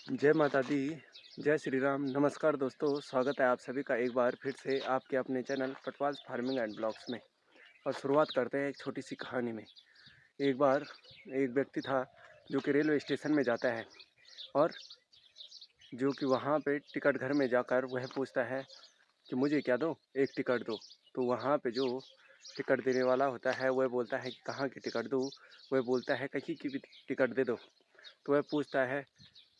जय माता दी, जय श्री राम। नमस्कार दोस्तों, स्वागत है आप सभी का एक बार फिर से आपके अपने channel Patwal farming and blogs में। और शुरुआत करते हैं एक छोटी सी कहानी में। एक बार एक व्यक्ति था जो कि रेलवे स्टेशन में जाता है और जो कि वहाँ पे टिकट घर में जाकर वह पूछता है कि मुझे क्या दो, एक टिकट दो। तो वहाँ पे जो टिकट देने वाला होता है वह बोलता है कि कहाँ की टिकट दूँ। वह बोलता है कहीं की भी टिकट दे दो। तो वह पूछता है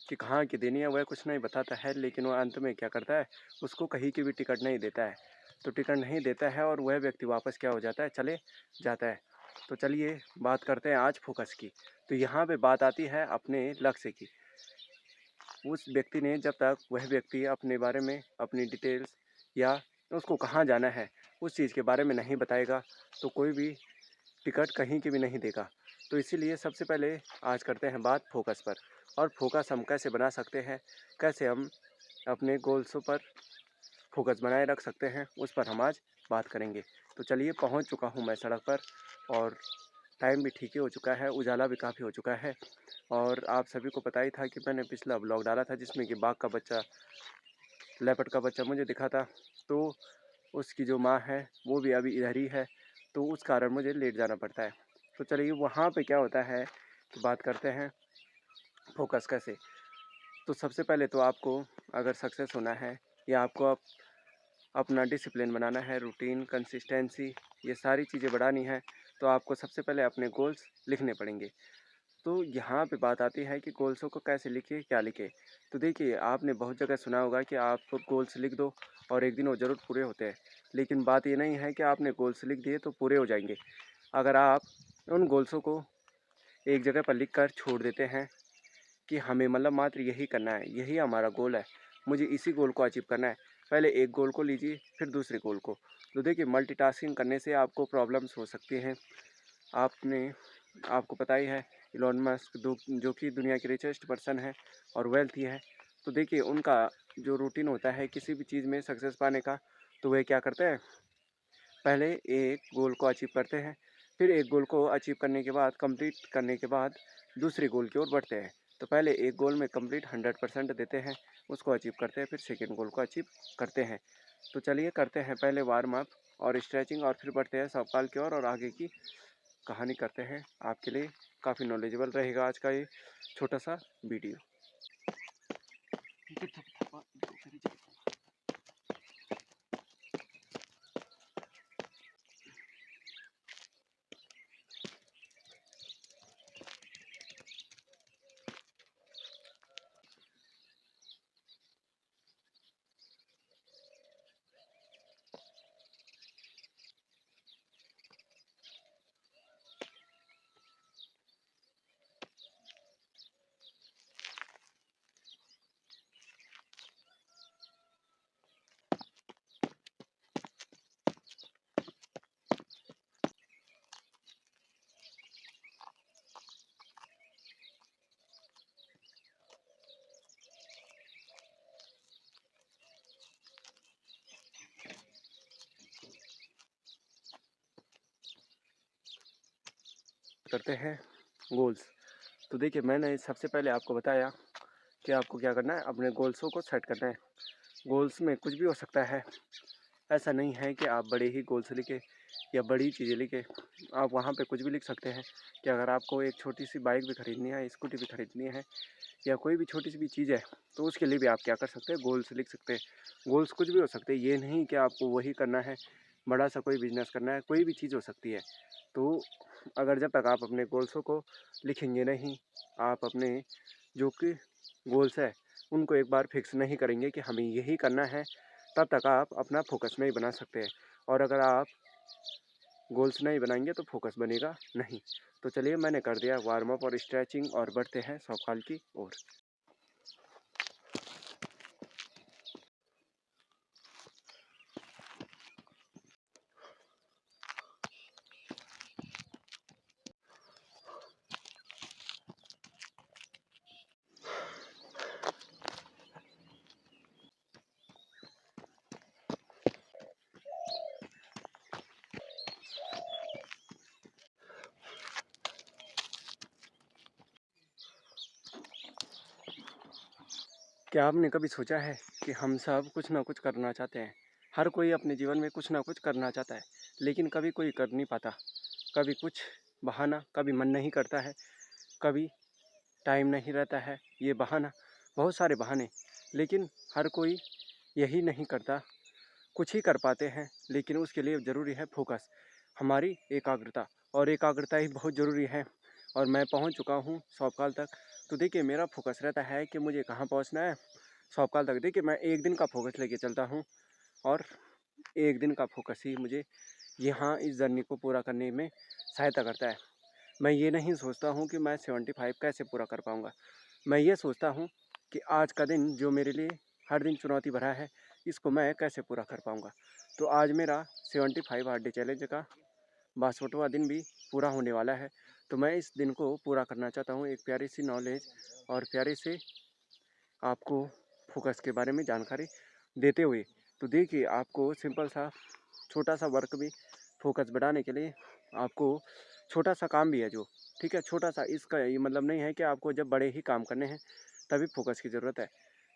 कि कहाँ की देनी है, वह कुछ नहीं बताता है, लेकिन वह अंत में क्या करता है, उसको कहीं की भी टिकट नहीं देता है। तो टिकट नहीं देता है और वह व्यक्ति वापस क्या हो जाता है, चले जाता है। तो चलिए बात करते हैं आज फोकस की। तो यहाँ पे बात आती है अपने लक्ष्य की। उस व्यक्ति ने जब तक वह व्यक्ति अपने बारे में अपनी डिटेल्स या उसको कहाँ जाना है उस चीज़ के बारे में नहीं बताएगा तो कोई भी टिकट कहीं की भी नहीं देगा। तो इसीलिए सबसे पहले आज करते हैं बात फोकस पर। और फोकस हम कैसे बना सकते हैं, कैसे हम अपने गोल्सों पर फोकस बनाए रख सकते हैं, उस पर हम आज बात करेंगे। तो चलिए पहुंच चुका हूं मैं सड़क पर और टाइम भी ठीक ही हो चुका है, उजाला भी काफ़ी हो चुका है। और आप सभी को पता ही था कि मैंने पिछला ब्लॉग डाला था जिसमें कि बाघ का बच्चा, लेपर्ड का बच्चा मुझे दिखा था। तो उसकी जो माँ है वो भी अभी इधर ही है, तो उस कारण मुझे लेट जाना पड़ता है। तो चलिए वहाँ पे क्या होता है कि बात करते हैं फोकस कैसे। तो सबसे पहले तो आपको अगर सक्सेस होना है या आपको अपना डिसिप्लिन बनाना है, रूटीन, कंसिस्टेंसी, ये सारी चीज़ें बढ़ानी है, तो आपको सबसे पहले अपने गोल्स लिखने पड़ेंगे। तो यहाँ पे बात आती है कि गोल्सों को कैसे लिखे, क्या लिखे। तो देखिए आपने बहुत जगह सुना होगा कि आप गोल्स लिख दो और एक दिन वो ज़रूर पूरे होते हैं। लेकिन बात ये नहीं है कि आपने गोल्स लिख दिए तो पूरे हो जाएंगे। अगर आप उन गोल्सों को एक जगह पर लिख कर छोड़ देते हैं कि हमें मतलब मात्र यही करना है, यही हमारा गोल है, मुझे इसी गोल को अचीव करना है, पहले एक गोल को लीजिए फिर दूसरे गोल को। तो देखिए मल्टीटास्किंग करने से आपको प्रॉब्लम्स हो सकती हैं। आपने आपको पता ही है इलॉन मस्क जो कि दुनिया के रिचेस्ट पर्सन है और वेल्थी है। तो देखिए उनका जो रूटीन होता है किसी भी चीज़ में सक्सेस पाने का, तो वह क्या करते हैं, पहले एक गोल को अचीव करते हैं, फिर एक गोल को अचीव करने के बाद, कंप्लीट करने के बाद दूसरे गोल की ओर बढ़ते हैं। तो पहले एक गोल में कंप्लीट 100% देते हैं, उसको अचीव करते हैं, फिर सेकेंड गोल को अचीव करते हैं। तो चलिए करते हैं पहले वार्म अप और स्ट्रेचिंग और फिर बढ़ते हैं सवाल की ओर और आगे की कहानी करते हैं। आपके लिए काफ़ी नॉलेजेबल रहेगा आज का ये छोटा सा वीडियो। करते हैं गोल्स। तो देखिए मैंने सबसे पहले आपको बताया कि आपको क्या करना है, अपने गोल्सों को सेट करना है। गोल्स में कुछ भी हो सकता है, ऐसा नहीं है कि आप बड़े ही गोल्स लिखे या बड़ी चीज़ें लिखे। आप वहाँ पे कुछ भी लिख सकते हैं कि अगर आपको एक छोटी सी बाइक भी खरीदनी है, स्कूटी भी खरीदनी है या कोई भी छोटी सी भी चीज़ है, तो उसके लिए भी आप क्या कर सकते हैं, गोल्स लिख सकते हैं। गोल्स कुछ भी हो सकते हैं, ये नहीं कि आपको वही करना है, बड़ा सा कोई बिजनेस करना है, कोई भी चीज़ हो सकती है। तो अगर जब तक आप अपने गोल्सों को लिखेंगे नहीं, आप अपने जो कि गोल्स है उनको एक बार फिक्स नहीं करेंगे कि हमें यही करना है, तब तक आप अपना फोकस नहीं बना सकते हैं। और अगर आप गोल्स नहीं बनाएंगे तो फोकस बनेगा नहीं। तो चलिए मैंने कर दिया वार्म अप और स्ट्रेचिंग और बढ़ते हैं सवाल की ओर। क्या आपने कभी सोचा है कि हम सब कुछ ना कुछ करना चाहते हैं। हर कोई अपने जीवन में कुछ ना कुछ करना चाहता है, लेकिन कभी कोई कर नहीं पाता। कभी कुछ बहाना, कभी मन नहीं करता है, कभी टाइम नहीं रहता है, ये बहाना, बहुत सारे बहाने। लेकिन हर कोई यही नहीं करता। कुछ ही कर पाते हैं, लेकिन उसके लिए ज़रूरी है फोकस, हमारी एकाग्रता। और एकाग्रता ही बहुत ज़रूरी है। और मैं पहुंच चुका हूं सौंपकाल तक। तो देखिए, मेरा फोकस रहता है कि मुझे कहां पहुंचना है। सौंपकाल तक देखिए, मैं एक दिन का फोकस लेके चलता हूं, और एक दिन का फोकस ही मुझे यहाँ इस जर्नी को पूरा करने में सहायता करता है। मैं ये नहीं सोचता हूँ कि मैं 75 कैसे पूरा कर पाऊँगा। मैं ये सोचता हूँ कि आज का दिन जो मेरे लिए हर दिन चुनौती भरा है, इसको मैं कैसे पूरा कर पाऊँगा। तो आज मेरा 75 हार्ड डे चैलेंज का 62वां दिन भी पूरा होने वाला है। तो मैं इस दिन को पूरा करना चाहता हूँ एक प्यारी सी नॉलेज और प्यारे से आपको फोकस के बारे में जानकारी देते हुए। तो देखिए, आपको सिंपल सा छोटा सा वर्क भी फोकस बढ़ाने के लिए आपको छोटा सा काम भी है जो, ठीक है, छोटा सा। इसका ये मतलब नहीं है कि आपको जब बड़े ही काम करने हैं तभी फोकस की ज़रूरत है।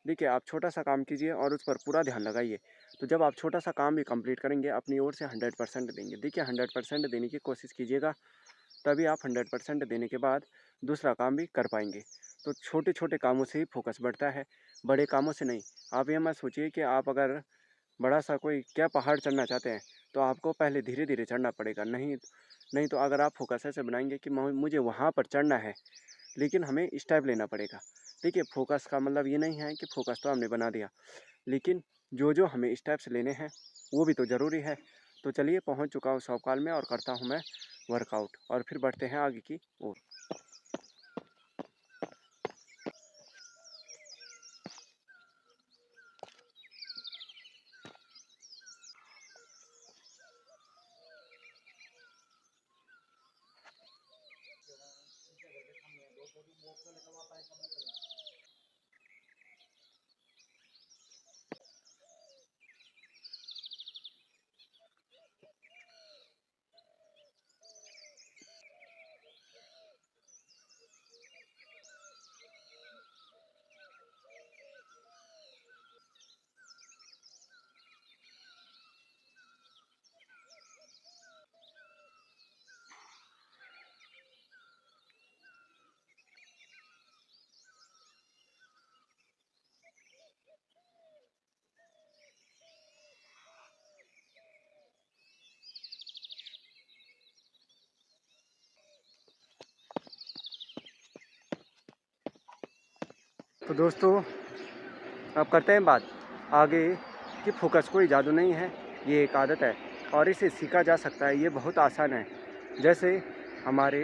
देखिए, आप छोटा सा काम कीजिए और उस पर पूरा ध्यान लगाइए। तो जब आप छोटा सा काम भी कंप्लीट करेंगे, अपनी ओर से 100% देंगे। देखिए, 100% देने की कोशिश कीजिएगा, तभी आप 100% देने के बाद दूसरा काम भी कर पाएंगे। तो छोटे छोटे कामों से ही फोकस बढ़ता है, बड़े कामों से नहीं। आप ये मत सोचिए कि आप अगर बड़ा सा कोई क्या पहाड़ चढ़ना चाहते हैं, तो आपको पहले धीरे धीरे चढ़ना पड़ेगा। नहीं, नहीं तो अगर आप फोकस ऐसे बनाएंगे कि मुझे वहाँ पर चढ़ना है, लेकिन हमें स्टेप लेना पड़ेगा। देखिए, फोकस का मतलब ये नहीं है कि फोकस तो हमने बना दिया, लेकिन जो जो हमें स्टेप्स लेने हैं वो भी तो ज़रूरी है। तो चलिए, पहुँच चुका हूँ सौकाल में और करता हूँ मैं वर्कआउट, और फिर बढ़ते हैं आगे की ओर। तो दोस्तों, अब करते हैं बात आगे कि फोकस कोई जादू नहीं है, ये एक आदत है और इसे सीखा जा सकता है। ये बहुत आसान है। जैसे हमारे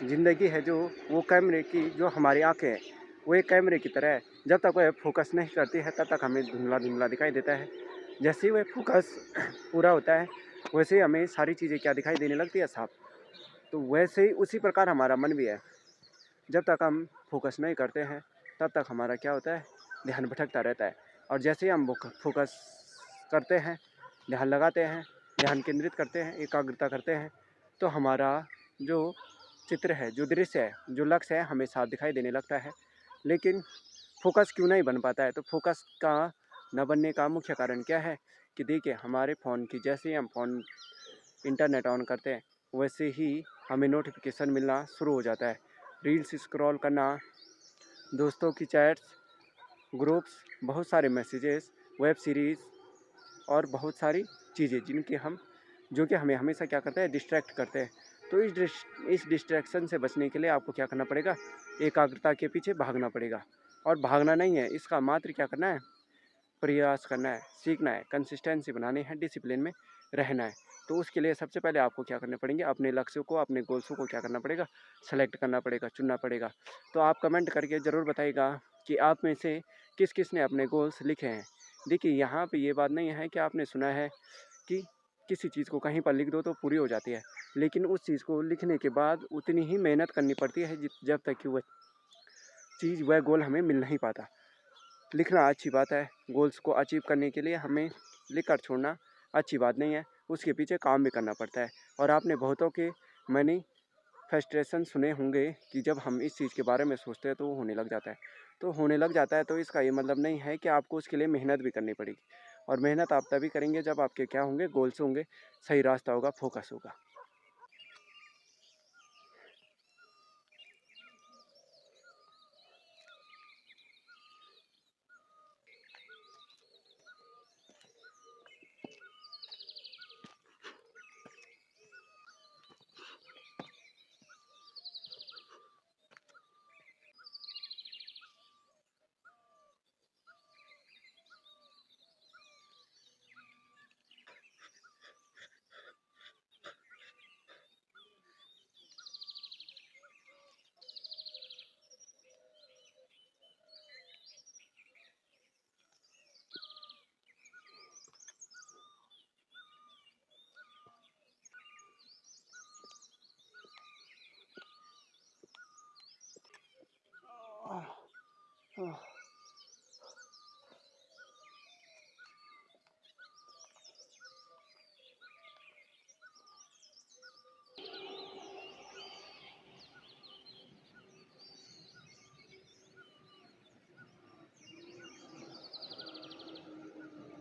ज़िंदगी है जो, वो कैमरे की जो हमारी आंखें हैं, वो एक कैमरे की तरह है। जब तक वह फोकस नहीं करती है, तब तक हमें धुंधला धुंधला दिखाई देता है। जैसे ही वह फोकस पूरा होता है, वैसे ही हमें सारी चीज़ें क्या दिखाई देने लगती है, साफ। तो वैसे ही उसी प्रकार हमारा मन भी है। जब तक हम फोकस नहीं करते हैं, तब तक हमारा क्या होता है, ध्यान भटकता रहता है। और जैसे ही हम फोकस करते हैं, ध्यान लगाते हैं, ध्यान केंद्रित करते हैं, एकाग्रता करते हैं, तो हमारा जो चित्र है, जो दृश्य है, जो लक्ष्य है, हमें साफ दिखाई देने लगता है। लेकिन फोकस क्यों नहीं बन पाता है? तो फोकस का न बनने का मुख्य कारण क्या है कि देखिए, हमारे फ़ोन की, जैसे ही हम फ़ोन इंटरनेट ऑन करते हैं, वैसे ही हमें नोटिफिकेशन मिलना शुरू हो जाता है। रील्स स्क्रॉल करना, दोस्तों की चैट्स, ग्रुप्स, बहुत सारे मैसेजेस, वेब सीरीज़ और बहुत सारी चीज़ें जिनके हम जो कि हमें हमेशा क्या करते हैं, डिस्ट्रैक्ट करते हैं। तो इस डिस्ट्रैक्शन से बचने के लिए आपको क्या करना पड़ेगा, एकाग्रता के पीछे भागना पड़ेगा। और भागना नहीं है, इसका मात्र क्या करना है, प्रयास करना है, सीखना है, कंसिस्टेंसी बनानी है, डिसिप्लिन में रहना है। तो उसके लिए सबसे पहले आपको क्या करने पड़ेंगे, अपने लक्ष्यों को, अपने गोल्सों को क्या करना पड़ेगा, सेलेक्ट करना पड़ेगा, चुनना पड़ेगा। तो आप कमेंट करके ज़रूर बताइएगा कि आप में से किस किस ने अपने गोल्स लिखे हैं। देखिए, यहाँ पे ये बात नहीं है कि आपने सुना है कि किसी चीज़ को कहीं पर लिख दो तो पूरी हो जाती है, लेकिन उस चीज़ को लिखने के बाद उतनी ही मेहनत करनी पड़ती है जब तक कि वह चीज़, वह गोल हमें मिल नहीं पाता। लिखना अच्छी बात है, गोल्स को अचीव करने के लिए हमें लिख कर छोड़ना अच्छी बात नहीं है, उसके पीछे काम भी करना पड़ता है। और आपने बहुतों के, मैंने फ्रस्ट्रेशन सुने होंगे कि जब हम इस चीज़ के बारे में सोचते हैं तो वो होने लग जाता है। तो होने लग जाता है तो इसका ये मतलब नहीं है कि आपको उसके लिए मेहनत भी करनी पड़ेगी, और मेहनत आप तभी करेंगे जब आपके क्या होंगे, गोल्स होंगे, सही रास्ता होगा, फोकस होगा।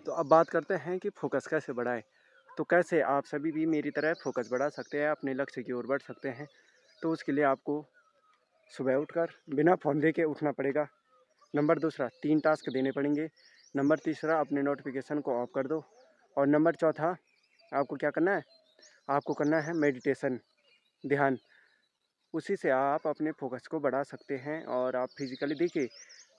तो अब बात करते हैं कि फोकस कैसे बढ़ाएं। तो कैसे आप सभी भी मेरी तरह फोकस बढ़ा सकते हैं, अपने लक्ष्य की ओर बढ़ सकते हैं। तो उसके लिए आपको सुबह उठकर बिना फ़ोन देके उठना पड़ेगा। नंबर दूसरा, 3 टास्क देने पड़ेंगे। नंबर तीसरा, अपने नोटिफिकेशन को ऑफ कर दो। और नंबर चौथा, आपको क्या करना है, आपको करना है मेडिटेशन, ध्यान। उसी से आप अपने फोकस को बढ़ा सकते हैं। और आप फिजिकली देखिए,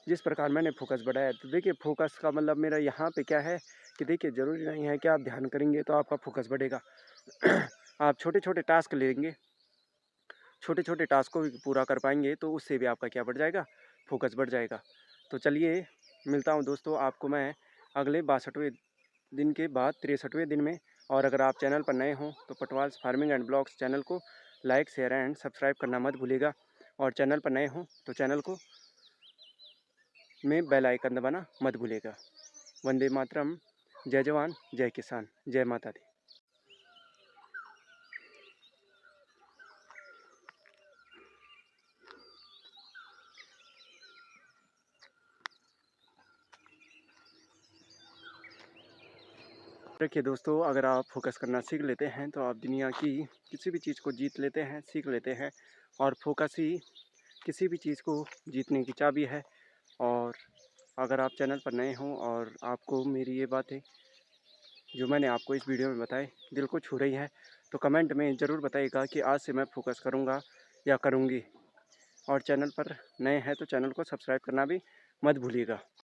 जिस प्रकार मैंने फोकस बढ़ाया, तो देखिए फोकस का मतलब मेरा यहाँ पे क्या है कि देखिए, ज़रूरी नहीं है कि आप ध्यान करेंगे तो आपका फोकस बढ़ेगा। आप छोटे छोटे टास्क लेंगे, छोटे छोटे टास्क को भी पूरा कर पाएंगे तो उससे भी आपका क्या बढ़ जाएगा, फोकस बढ़ जाएगा। तो चलिए, मिलता हूँ दोस्तों आपको मैं अगले 62वें दिन के बाद 63वें दिन में। और अगर आप चैनल पर नए हों तो पटवाल्स फार्मिंग एंड ब्लॉग्स चैनल को लाइक, शेयर एंड सब्सक्राइब करना मत भूलिएगा। और चैनल पर नए हों तो चैनल को में बेल आइकन दबाना मत भूलिएगा। वंदे मातरम। जय जवान, जय किसान, जय माता दी। देखिए दोस्तों, अगर आप फोकस करना सीख लेते हैं तो आप दुनिया की किसी भी चीज़ को जीत लेते हैं, सीख लेते हैं। और फोकस ही किसी भी चीज़ को जीतने की चाबी है। और अगर आप चैनल पर नए हों और आपको मेरी ये बातें जो मैंने आपको इस वीडियो में बताई दिल को छू रही है, तो कमेंट में ज़रूर बताइएगा कि आज से मैं फोकस करूँगा या करूँगी। और चैनल पर नए हैं तो चैनल को सब्सक्राइब करना भी मत भूलिएगा।